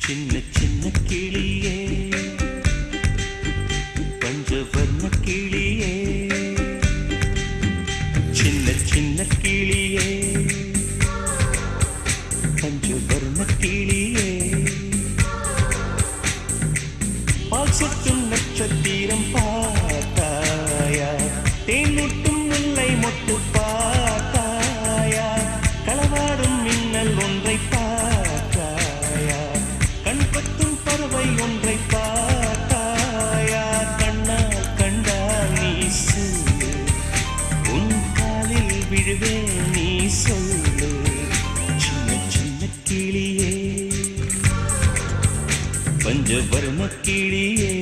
சின்ன சின்ன கிளியே பஞ்சவர்ண கிளியே சின்ன சின்ன கிளியே பஞ்சவர்ண கிளியே பால் சொட்டும் நட்சத்திரம் பார்த்தாயா தேன்முட்டும் முல்லை மொட்டு பார்த்தாயா களவாடும் மின்னல் ஒன்றை பார்த்தாயா கண் பத்தும் பறவை ஒன்றை பார்த்தாயா கண்ணால் கண்டால் நீ சொல்லு உன் காலில் விழுவே நீ சொல்லு சின்ன சின்ன கிளியே பஞ்சவர்ண கிளியே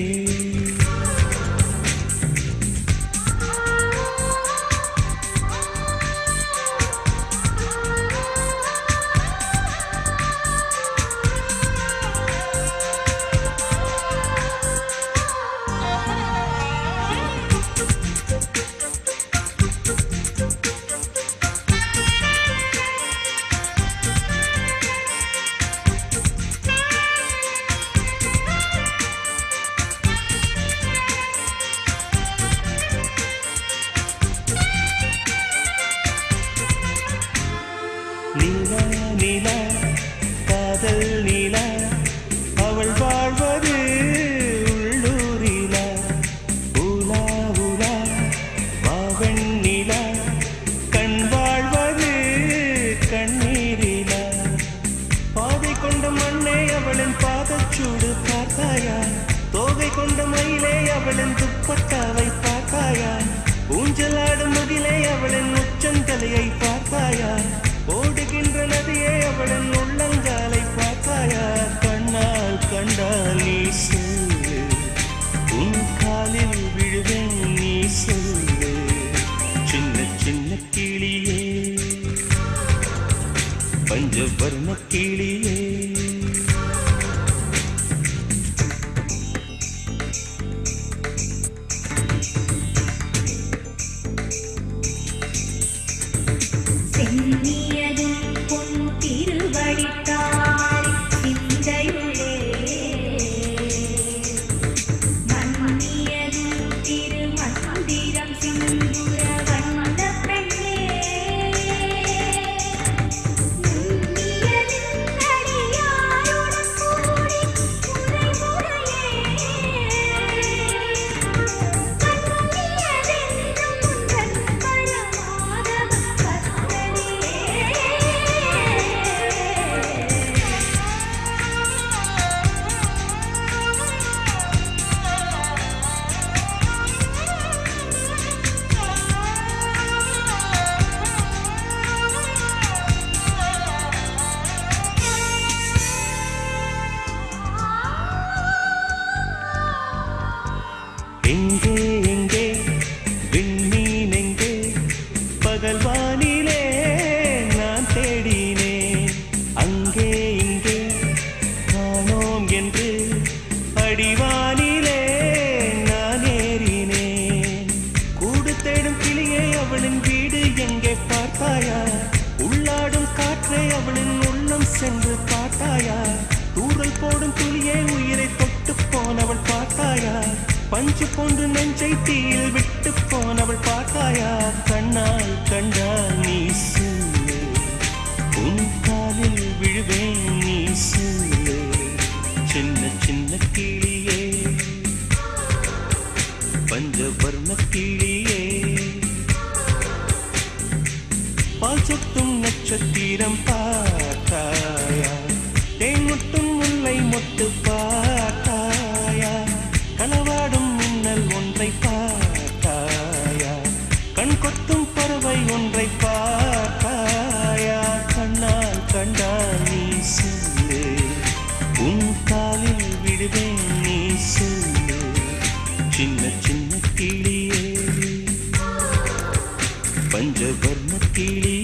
நீலா நீலா காதல் நீலா அவள் வாழ்வது உள்ளூரிலா ஊலா ஊலா வாவன் நீலா கண் வாழ்வது கண்ணீரிலா பாதை கொண்ட மண்ணே அவளின் பாதச்சூடு பார்த்தாயா தோகை கொண்ட மயிலே அவளின் துப்பட்டாவை பார்த்தாயா ஊஞ்சலாடும் முகிலே அவளின் உச்சந்தலையை பார்த்தாயா ஓடுகின்ற நதியே அவளின் உள்ளங்காலை பார்த்தாயா கண்ணால் கண்டால் நீ சொல்லு உன் காலில் விழுவேன் நீ சொல்லு சின்ன சின்ன கிளியே பஞ்சவர்ண கிளியே எங்கே எங்கே விண்மீன் எங்கே பகல் வானிலே நான் தேடினேன் அங்கே இங்கே காணோம் என்று அடிவானிலே நான் ஏறினேன் கூடு தேடும் கிளியே அவளின் வீடு எங்கே பார்த்தாயா உள்ளாடும் காற்றே அவளின் உள்ளம் சென்று பார்த்தாயா தூரல் போடும் துளியே உயிரை தொட்டு போனவள் பார்த்தாயா பஞ்சு போன்று நெஞ்சை தீயில் விட்டு போனவள் பார்த்தாயா கண்ணால் கண்டால் நீ சொல்லு உன் காலில் விழுவேன் நீ சொல்லு சின்ன சின்ன கிளியே பஞ்சவர்ண கிளியே பால் சொட்டும் நட்சத்திரம் பார்த்தாயா தேன்முட்டும் முல்லை மொட்டு பார்த்தாயா களவாடும் மின்னல் ஒன்றை பார்த்தாயா கண் கொத்தும் பறவை ஒன்றை பார்த்தாயா கண்ணால் கண்டால் நீ சொல்லு உன் சின்ன சின்ன கிளியே பஞ்சவர்ண கிளியே